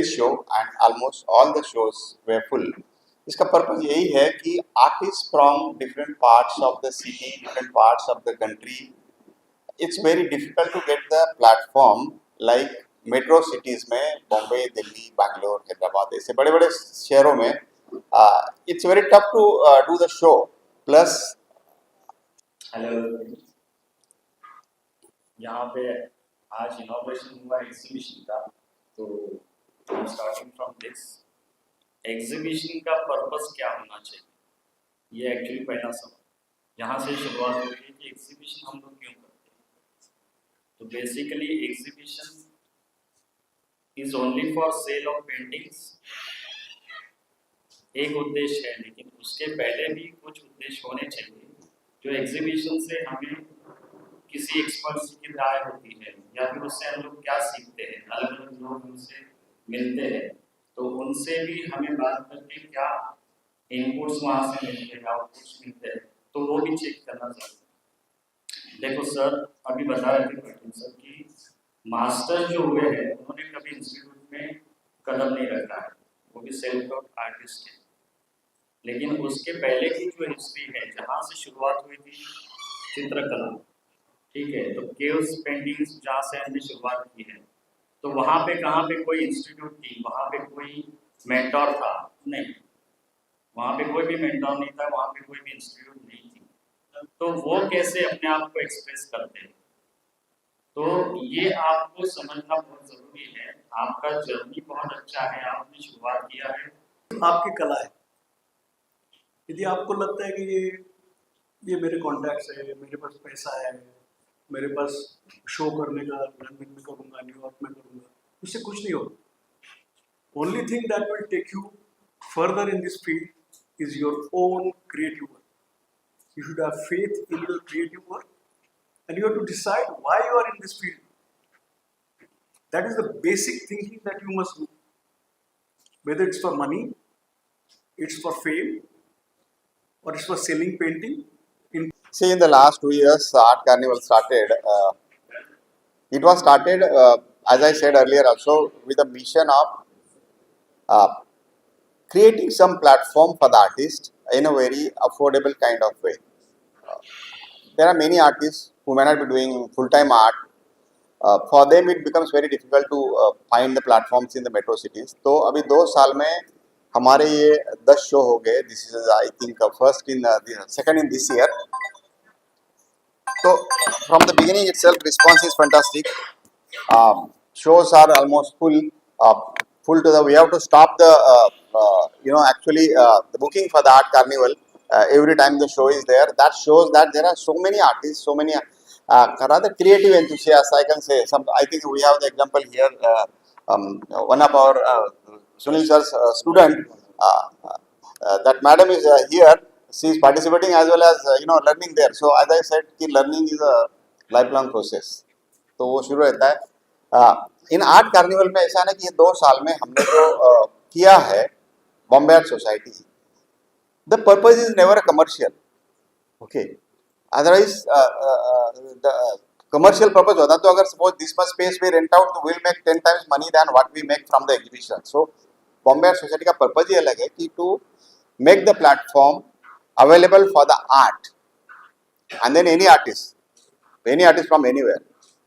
10th show and almost all the shows were full. इसका purpose यही है कि artist from different parts of the city, different parts of the country, it's very difficult to get the platform like metro cities में बॉम्बे, दिल्ली, बैंगलोर, हैदराबाद ऐसे बड़े बड़े शहरों में it's very tough to do the show. Plus hello, यहाँ पे आज inauguration हुआ एग्जीबिशन का, तो I am starting from this. Exhibition का पर्पस क्या होना चाहिए, ये एक्चुअली पहला सवाल यहाँ से शुरुआत होती है कि एग्जीबिशन हम लोग क्यों करते हैं. तो basically exhibition is only for sale of paintings, एक उद्देश्य है, लेकिन उसके पहले भी कुछ उद्देश्य होने चाहिए. जो एग्जीबिशन से हमें किसी एक्सपर्ट्स की राय होती है या फिर उससे हम लोग क्या सीखते हैं, अलग अलग लोग उनसे मिलते हैं, तो उनसे भी हमें बात करके क्या इनपुट्स वहाँ से मिलते हैं, आउटपुट्स मिलते हैं, तो वो भी चेक करना चाहिए. देखो सर, अभी बता रहे थे पटेल सर कि मास्टर जो हुए हैं उन्होंने कभी इंस्टीट्यूट में कदम नहीं रखा है, वो भी सेल्फ टॉट आर्टिस्ट है. लेकिन उसके पहले की जो हिस्ट्री है, जहाँ से शुरुआत हुई थी चित्रकला, ठीक है, तो केव्स पेंटिंग्स जहाँ से हमने शुरुआत की है, तो वहाँ पे कहाँ पे कोई इंस्टीट्यूट थी, वहाँ पे कोई मेंटोर था नहीं, वहाँ पे कोई भी मेंटोर नहीं था, वहाँ पे कोई भी इंस्टीट्यूट नहीं थी. तो वो कैसे अपने आप को एक्सप्रेस करते हैं, तो ये आपको समझना बहुत जरूरी है. आपका जर्नी बहुत अच्छा है, आपने शुरुआत किया है, आपकी कला है. यदि आपको लगता है कि ये मेरे कॉन्टैक्ट्स है, मेरे पास पैसा है, मेरे पास शो करने का लंदन में करूँगा, न्यूयॉर्क में करूँगा, उससे कुछ नहीं होगा. Only thing that will take you further in this field is your own creative work. You should have faith in your creative work and you have to decide why you are in this field. That is the basic thinking that you must do. Whether it's for money, it's for fame, or it's for selling painting. see, in the last 2 years, Art Carnival started. It was started, as I said earlier, also with a mission of creating some platform for the artist in a very affordable kind of way. There are many artists who may not be doing full-time art. For them, it becomes very difficult to find the platforms in the metro cities. तो अभी 2 साल में हमारे ये 10 show हो गए. This is, I think, second in this year. So from the beginning itself, response is fantastic. Shows are almost full, full to the. We have to stop the, actually the booking for the Art Carnival. Every time the show is there, that shows that there are so many artists, so many rather creative enthusiasts. I can say some. I think we have the example here. One of our Sunil sir's student. That madam is here. She is participating as well as learning there. So as I said, कि learning is a lifelong process. तो वो शुरू रहता है. इन art carnival में ऐसा है ना कि ये 2 साल में हमने जो किया है Bombay art society, the purpose is never a commercial. Okay, otherwise the commercial purpose होता तो अगर suppose this much space we rent out तो will make 10 times money than what we make from the exhibition. So Bombay art society का purpose ही अलग है कि to make the platform available for the art and then any artist from anywhere.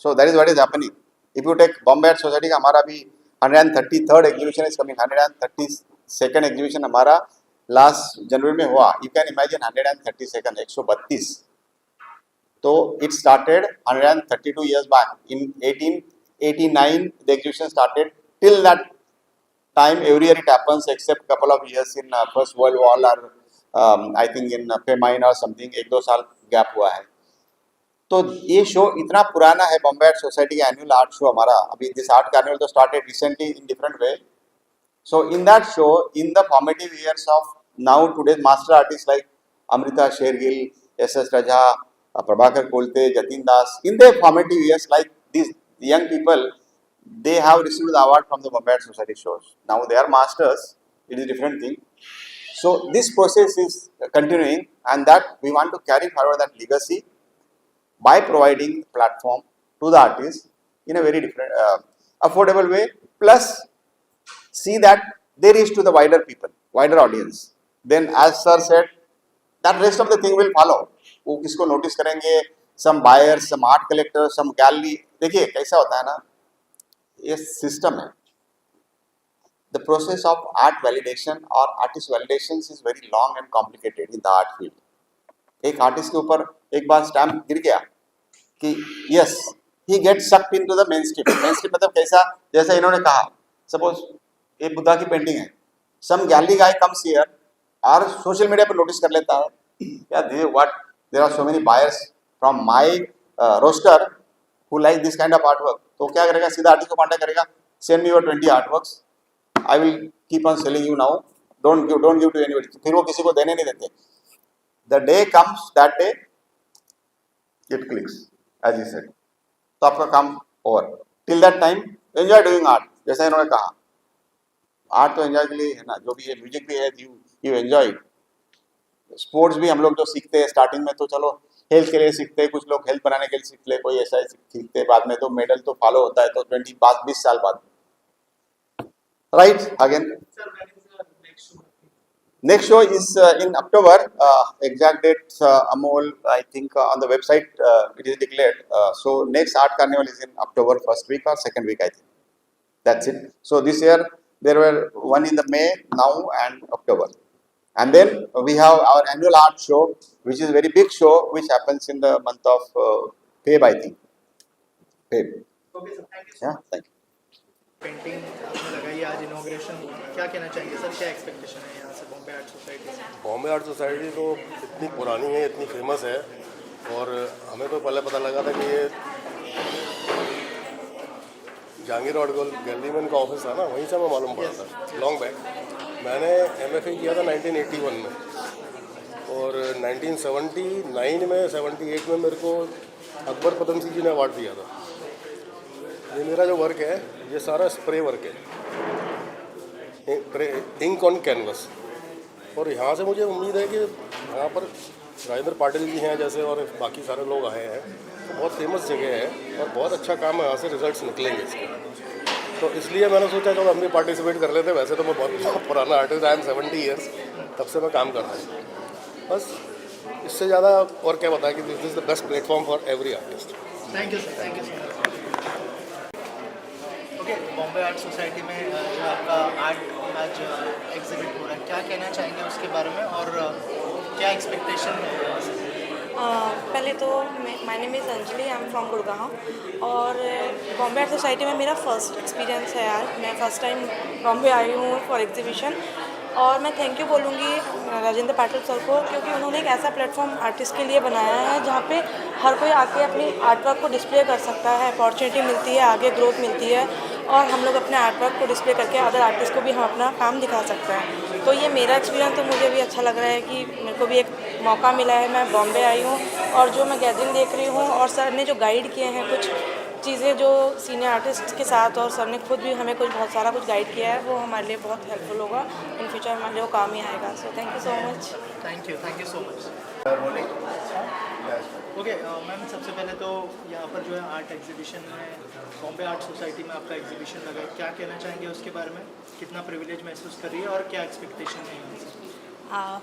So that is what is happening. If you take Bombay Art Society का हमारा भी 133rd exhibition is coming, 132nd exhibition हमारा last जनवरी में हुआ. You can imagine 132nd 132. तो it started 132 years back in 1889. The exhibition started. Till that time every year it happens except couple of years in First World War or I think in famine और something 1-2 साल gap हुआ है. तो ये show इतना पुराना है Bombay art society का एनुअल आर्ट शो हमारा. अभी दिस आर्ट कार्निवल तो started recently in different way. So in that show, in the formative years of now today master artist like Amrita Shergil, S Raza, Prabhakar Kolte, Jatin Das, in the formative years like this young people, they have received the award from the Bombay Art Society shows. Now they are masters. It is a different thing. So this process is continuing, and that we want to carry forward that legacy by providing platform to the artists in a very different, affordable way. Plus, see that they reach to the wider people, wider audience. Then as sir said, that rest of the thing will follow. वो किसको notice करेंगे, some buyers, some art collectors, some gallery. देखिए कैसा होता है ना, ये system है. The process of art validation or artist validations is very long and complicated in the art field. एक आर्टिस्ट के ऊपर एक बार स्टैम्प गिर गया कि yes he get sucked into the mainstream. Mainstream मतलब कैसा, जैसा इन्होंने कहा, सपोज ये बुद्धा की पेंटिंग है, some gallery guy comes here और सोशल मीडिया पर नोटिस कर लेता है या what there are so many buyers from my roster who like this kind of artwork. तो क्या करेगा, सीधा आर्टिस्ट को कांटेक्ट करेगा, send me your 20 artworks, I will keep on selling you now, don't give to anybody. फिर वो किसी को देने नहीं देते. The day comes, that day it clicks, as he said. तो आपका काम over. Till that time, enjoy doing art. जैसा इन्होंने कहा, आर्ट तो एंजॉय के लिए है ना, जो भी है, म्यूजिक भी है, यू एंजॉय. स्पोर्ट्स भी हम लोग जो सीखते हैं स्टार्टिंग में, तो चलो हेल्थ के लिए सीखते हैं, कुछ लोग हेल्थ बनाने के लिए सीखते हैं, कोई ऐसा सीखते हैं, बाद में तो मेडल तो फॉलो होता है, तो 20 साल बाद. Right, again next show is in October. Exact dates, Amol, I think on the website it is declared. So next art carnival is in October first week or second week, I think. That's it. So this year there were one in the May, now and October. And then we have our annual art show, which is a very big show, which happens in the month of Feb, I think. Feb. Okay sir, thank you. Yeah, thank you. Painting आपने लगाई, आज inauguration हुआ, क्या कहना चाहेंगे sir, क्या expectation है यहाँ से बॉम्बे आर्ट सोसाइटी से? बॉम्बे आर्ट सोसाइटी तो इतनी पुरानी है, इतनी फेमस है, और हमें तो पहले पता लगा था कि ये जहांगीर आर्ट गैलरी में इनका ऑफिस था ना, वहीं से हमें मालूम पड़ा था लॉन्ग बैक. मैंने MFA किया था 1981 में, और 1979 में 78 में मेरे को अकबर पदम सिंह जी ने अवार्ड दिया था. ये मेरा जो वर्क है, ये सारा स्प्रे वर्क है, इंक ऑन कैनवस. और यहाँ से मुझे उम्मीद है कि यहाँ पर राजेंद्र पाटिल जी हैं जैसे, और बाकी सारे लोग आए हैं, तो बहुत फेमस जगह है और बहुत अच्छा काम है, यहाँ से रिजल्ट्स निकलेंगे इसके. तो इसलिए मैंने सोचा चलो हम भी पार्टिसिपेट कर लेते. वैसे तो मैं बहुत पुराना आर्टिस्ट, आई एम 70 ईयर्स, तब से मैं काम कर रहा हूँ. बस इससे ज़्यादा और क्या बताया कि this is the best platform for every artist. Thank you sir, thank you sir. Okay, Bombay art society में जो आपका आर्ट आज एग्जिबिट हो रहा है, क्या कहना चाहेंगे उसके बारे में, और क्या एक्सपेक्टेशन है? पहले तो my name is Anjali, I am from Gurgaon, और बॉम्बे आर्ट सोसाइटी में मेरा फर्स्ट एक्सपीरियंस है यार. मैं फ़र्स्ट टाइम बॉम्बे आई हूँ फॉर एग्जीबिशन, और मैं थैंक यू बोलूँगी राजेंद्र पाटिल सर को, क्योंकि उन्होंने एक ऐसा प्लेटफॉर्म आर्टिस्ट के लिए बनाया है जहाँ पे हर कोई आके अपनी आर्टवर्क को डिस्प्ले कर सकता है, अपॉर्चुनिटी मिलती है, आगे ग्रोथ मिलती है, और हम लोग अपने आर्टवर्क को डिस्प्ले करके अदर आर्टिस्ट को भी हम अपना काम दिखा सकते हैं. तो ये मेरा एक्सपीरियंस, तो मुझे भी अच्छा लग रहा है कि मेरे को भी एक मौका मिला है. मैं बॉम्बे आई हूँ, और जो मैं गैदरिंग देख रही हूँ, और सर ने जो गाइड किए हैं कुछ चीज़ें जो सीनियर आर्टिस्ट के साथ, और सर ने खुद भी हमें कुछ बहुत सारा कुछ गाइड किया है, वो हमारे लिए बहुत हेल्पफुल होगा. इन फ्यूचर हमारे लिए वो काम ही आएगा. So thank you so much. Thank you so much. Okay ma'am, सबसे पहले तो यहाँ पर जो है आर्ट एग्जीबिशन में, बॉम्बे आर्ट सोसाइटी में आपका एग्जीबिशन लगा है, क्या कहना चाहेंगे उसके बारे में? कितना प्रिविलेज महसूस कर रही है और क्या एक्सपेक्टेशन है यहाँ से?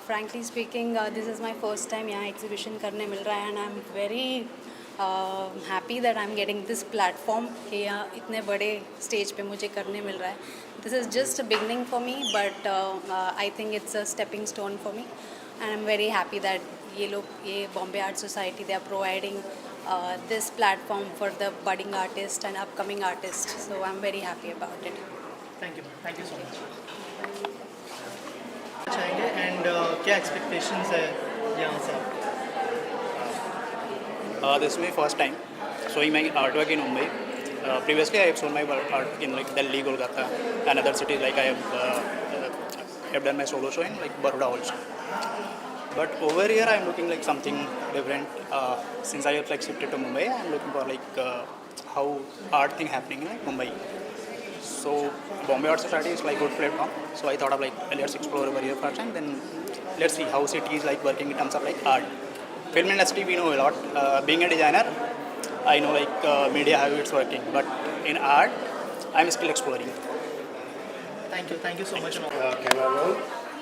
Frankly speaking, this is my first time यहाँ एग्जीबिशन करने मिल रहा है, and I am very happy that I am getting this platform कि यहाँ इतने बड़े स्टेज पे मुझे करने मिल रहा है. This is just a beginning for me, but I think it's a stepping stone for me, and I am very happy that ये Bombay art society, they are providing this platform for the budding artist and upcoming artist. So I'm very happy about it. Thank you so much. चाहेंगे and क्या expectations है यहाँ से? This is my first time showing my artwork in Mumbai. Previously, I have shown my art in like Delhi, Kolkata, and other cities. Like I have done my solo show in like Baroda also. But over here, I am looking like something different. Since I have like shifted to Mumbai, I am looking for like how art thing happening in like Mumbai. So Bombay Art Society is like good platform. So I thought of like let's explore over here first, and then let's see how city is like working in terms of like art. Film industry we know a lot. Being a designer, I know like media how it's working. But in art, I'm still exploring. Thank you so much. Camera roll,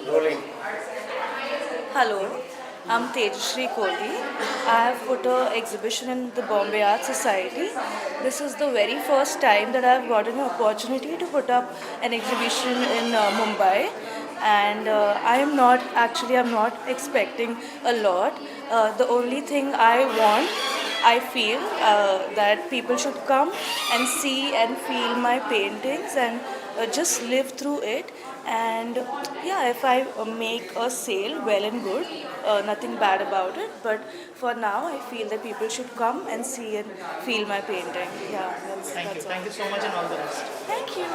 rolling. Hello, I'm Tejashree Kohli. I have put an exhibition in the Bombay Art Society. This is the very first time that I've gotten an opportunity to put up an exhibition in Mumbai. And I'm not expecting a lot. The only thing I feel that people should come and see and feel my paintings and just live through it. And yeah, if I make a sale, well and good, nothing bad about it. But for now, I feel that people should come and see and feel my painting. Yeah, that's all. Thank you so much and all the best. Thank you.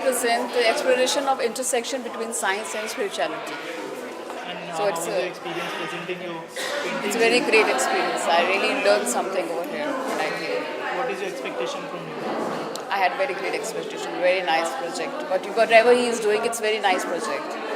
present the exploration of intersection between science and spirituality. And So how it's was a- your experience presenting your paintings? It's a very great experience. I really learned something over here when I came. What is your expectation from you? I had very great expectation, very nice project. Whatever he is doing, it's very nice project.